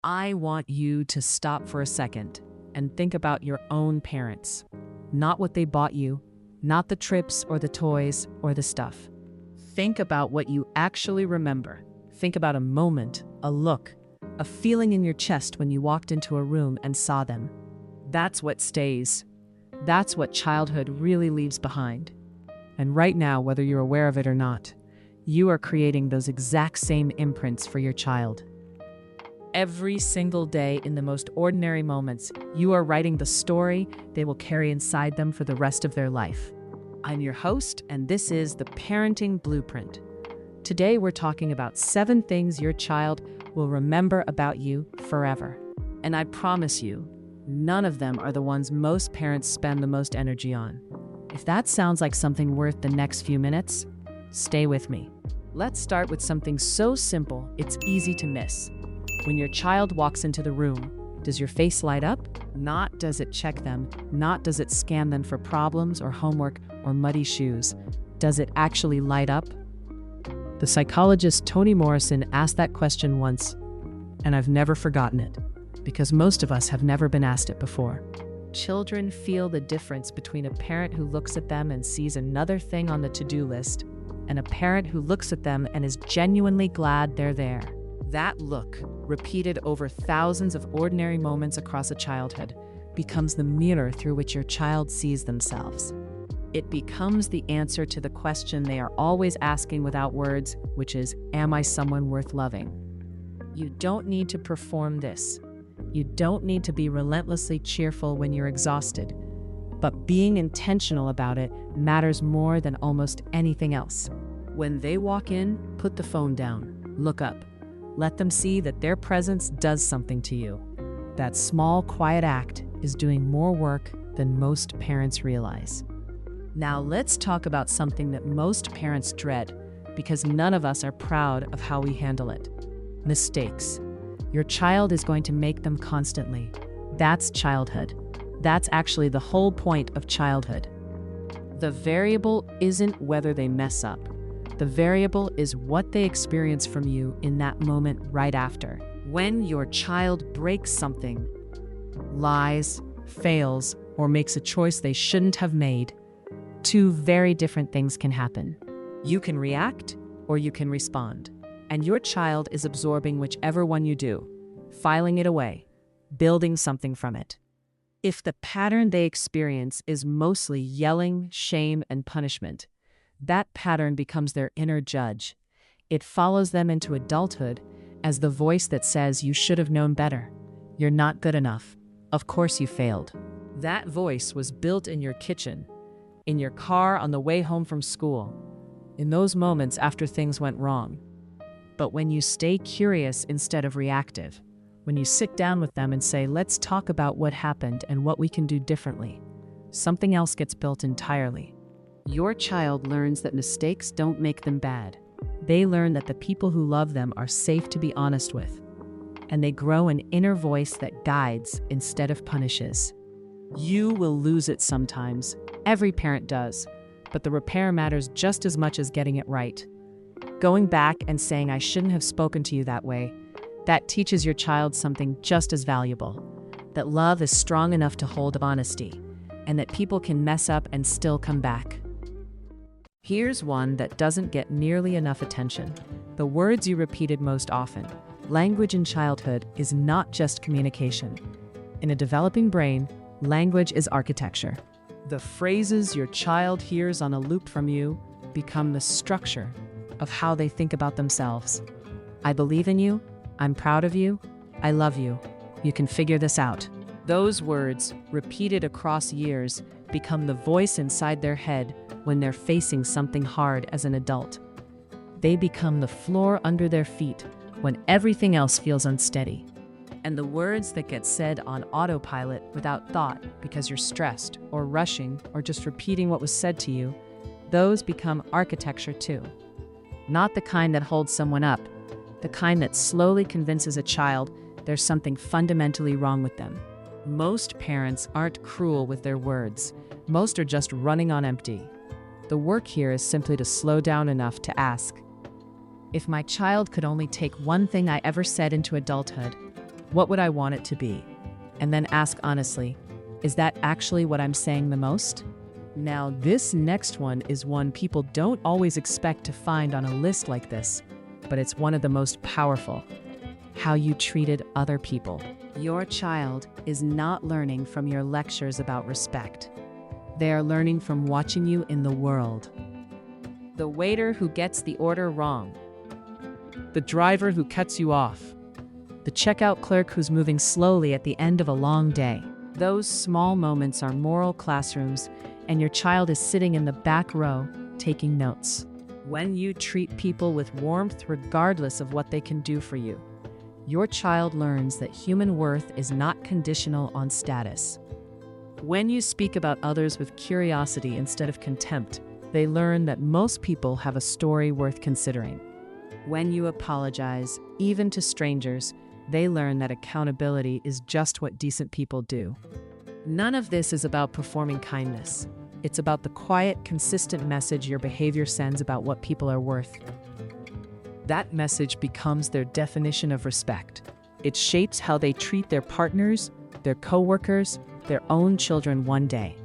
I want you to stop for a second and think about your own parents. Not what they bought you, not the trips or the toys or the stuff. Think about what you actually remember. Think about a moment, a look, a feeling in your chest when you walked into a room and saw them. That's what stays. That's what childhood really leaves behind. And right now, whether you're aware of it or not, you are creating those exact same imprints for your child. Every single day, in the most ordinary moments, you are writing the story they will carry inside them for the rest of their life. I'm your host, and this is the Parenting Blueprint. Today, we're talking about 7 things your child will remember about you forever. And I promise you, none of them are the ones most parents spend the most energy on. If that sounds like something worth the next few minutes, stay with me. Let's start with something so simple, it's easy to miss. When your child walks into the room, does your face light up? Not does it check them, not does it scan them for problems or homework or muddy shoes. Does it actually light up? The psychologist Toni Morrison asked that question once, and I've never forgotten it, because most of us have never been asked it before. Children feel the difference between a parent who looks at them and sees another thing on the to-do list, and a parent who looks at them and is genuinely glad they're there. That look, repeated over thousands of ordinary moments across a childhood, becomes the mirror through which your child sees themselves. It becomes the answer to the question they are always asking without words, which is, am I someone worth loving? You don't need to perform this. You don't need to be relentlessly cheerful when you're exhausted. But being intentional about it matters more than almost anything else. When they walk in, put the phone down, look up. Let them see that their presence does something to you. That small, quiet act is doing more work than most parents realize. Now let's talk about something that most parents dread, because none of us are proud of how we handle it. Mistakes. Your child is going to make them constantly. That's childhood. That's actually the whole point of childhood. The variable isn't whether they mess up. The variable is what they experience from you in that moment right after. When your child breaks something, lies, fails, or makes a choice they shouldn't have made, 2 very different things can happen. You can react or you can respond. And your child is absorbing whichever one you do, filing it away, building something from it. If the pattern they experience is mostly yelling, shame, and punishment, that pattern becomes their inner judge. It follows them into adulthood as the voice that says you should have known better. You're not good enough. Of course you failed. That voice was built in your kitchen, in your car on the way home from school, in those moments after things went wrong. But when you stay curious instead of reactive, when you sit down with them and say, let's talk about what happened and what we can do differently, something else gets built entirely. Your child learns that mistakes don't make them bad. They learn that the people who love them are safe to be honest with. And they grow an inner voice that guides instead of punishes. You will lose it sometimes. Every parent does. But the repair matters just as much as getting it right. Going back and saying, I shouldn't have spoken to you that way, that teaches your child something just as valuable. That love is strong enough to hold honesty, and that people can mess up and still come back. Here's one that doesn't get nearly enough attention. The words you repeated most often. Language in childhood is not just communication. In a developing brain, language is architecture. The phrases your child hears on a loop from you become the structure of how they think about themselves. I believe in you. I'm proud of you. I love you. You can figure this out. Those words, repeated across years, become the voice inside their head when they're facing something hard as an adult. They become the floor under their feet when everything else feels unsteady. And the words that get said on autopilot without thought because you're stressed or rushing or just repeating what was said to you, those become architecture too. Not the kind that holds someone up, the kind that slowly convinces a child there's something fundamentally wrong with them. Most parents aren't cruel with their words. Most are just running on empty. The work here is simply to slow down enough to ask, if my child could only take one thing I ever said into adulthood, What would I want it to be? And then ask honestly, is that actually what I'm saying the most? Now, this next one is one people don't always expect to find on a list like this, but it's one of the most powerful. How you treated other people. Your child is not learning from your lectures about respect. They are learning from watching you in the world. The waiter who gets the order wrong. The driver who cuts you off. The checkout clerk who's moving slowly at the end of a long day. Those small moments are moral classrooms, and your child is sitting in the back row taking notes. When you treat people with warmth regardless of what they can do for you, your child learns that human worth is not conditional on status. When you speak about others with curiosity instead of contempt, they learn that most people have a story worth considering. When you apologize, even to strangers, they learn that accountability is just what decent people do. None of this is about performing kindness. It's about the quiet, consistent message your behavior sends about what people are worth. That message becomes their definition of respect. It shapes how they treat their partners, their coworkers, their own children one day.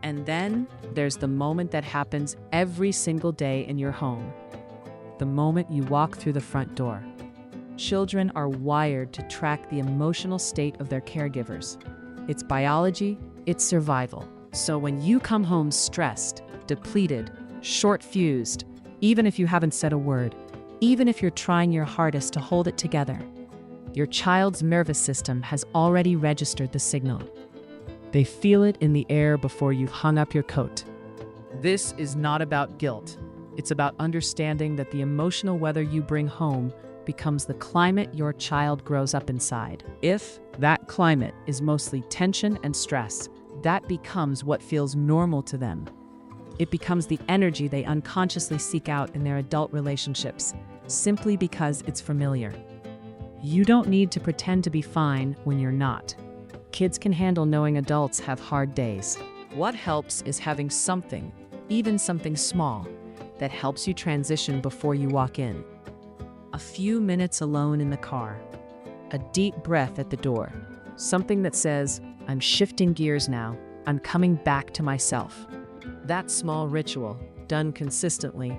And then there's the moment that happens every single day in your home. The moment you walk through the front door. Children are wired to track the emotional state of their caregivers. It's biology, it's survival. So when you come home stressed, depleted, short-fused, even if you haven't said a word, even if you're trying your hardest to hold it together, your child's nervous system has already registered the signal. They feel it in the air before you've hung up your coat. This is not about guilt. It's about understanding that the emotional weather you bring home becomes the climate your child grows up inside. If that climate is mostly tension and stress, that becomes what feels normal to them. It becomes the energy they unconsciously seek out in their adult relationships, simply because it's familiar. You don't need to pretend to be fine when you're not. Kids can handle knowing adults have hard days. What helps is having something, even something small, that helps you transition before you walk in. A few minutes alone in the car. A deep breath at the door. Something that says, I'm shifting gears now. I'm coming back to myself. That small ritual, done consistently,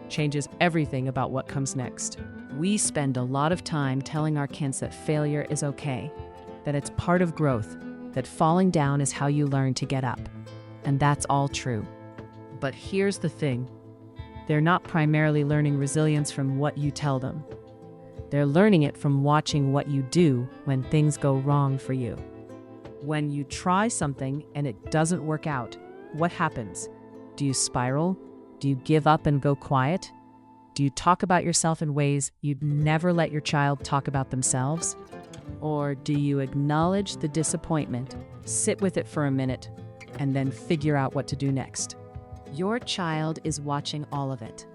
changes everything about what comes next. We spend a lot of time telling our kids that failure is okay, that it's part of growth, that falling down is how you learn to get up. And that's all true. But here's the thing. They're not primarily learning resilience from what you tell them. They're learning it from watching what you do when things go wrong for you. When you try something and it doesn't work out, what happens? Do you spiral? Do you give up and go quiet? Do you talk about yourself in ways you'd never let your child talk about themselves? Or do you acknowledge the disappointment, sit with it for a minute, and then figure out what to do next? Your child is watching all of it.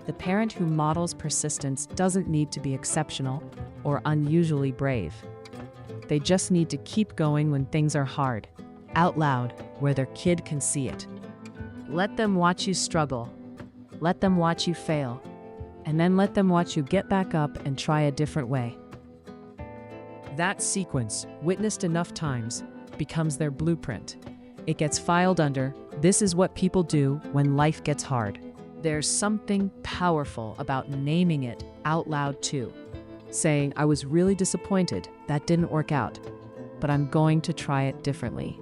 The parent who models persistence doesn't need to be exceptional or unusually brave. They just need to keep going when things are hard, out loud, where their kid can see it. Let them watch you struggle. Let them watch you fail. And then let them watch you get back up and try a different way. That sequence, witnessed enough times, becomes their blueprint. It gets filed under, this is what people do when life gets hard. There's something powerful about naming it out loud too. Saying, I was really disappointed, that didn't work out, but I'm going to try it differently.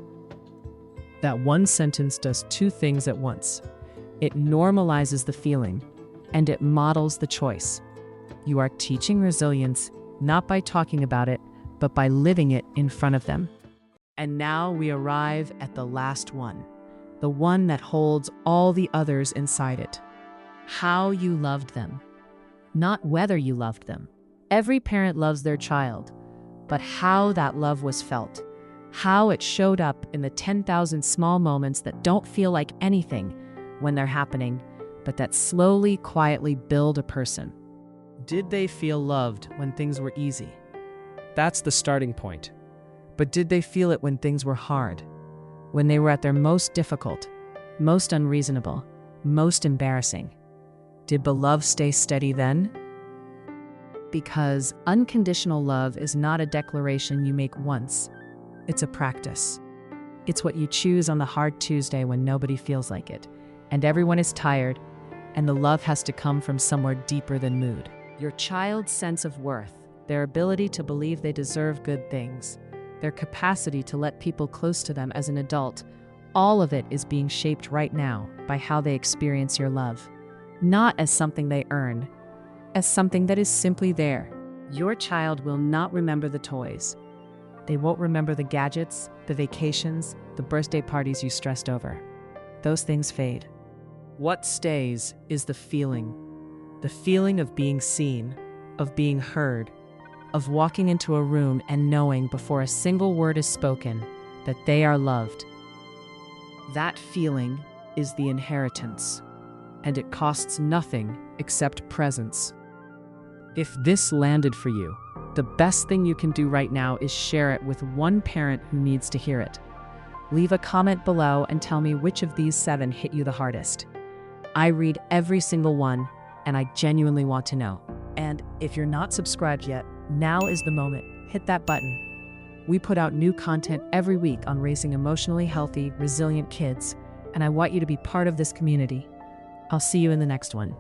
That one sentence does two things at once. It normalizes the feeling, and it models the choice. You are teaching resilience, not by talking about it, but by living it in front of them. And now we arrive at the last one, the one that holds all the others inside it. How you loved them, not whether you loved them. Every parent loves their child, but how that love was felt, how it showed up in the 10,000 small moments that don't feel like anything when they're happening, but that slowly, quietly build a person. Did they feel loved when things were easy? That's the starting point. But did they feel it when things were hard? When they were at their most difficult, most unreasonable, most embarrassing? Did beloved stay steady then? Because unconditional love is not a declaration you make once. It's a practice. It's what you choose on the hard Tuesday when nobody feels like it, and everyone is tired, and the love has to come from somewhere deeper than mood. Your child's sense of worth, their ability to believe they deserve good things, their capacity to let people close to them as an adult, all of it is being shaped right now by how they experience your love. Not as something they earn, as something that is simply there. Your child will not remember the toys. They won't remember the gadgets, the vacations, the birthday parties you stressed over. Those things fade. What stays is the feeling of being seen, of being heard, of walking into a room and knowing before a single word is spoken that they are loved. That feeling is the inheritance, and it costs nothing except presence. If this landed for you, the best thing you can do right now is share it with one parent who needs to hear it. Leave a comment below and tell me which of these 7 hit you the hardest. I read every single one, and I genuinely want to know. And if you're not subscribed yet, now is the moment. Hit that button. We put out new content every week on raising emotionally healthy, resilient kids, and I want you to be part of this community. I'll see you in the next one.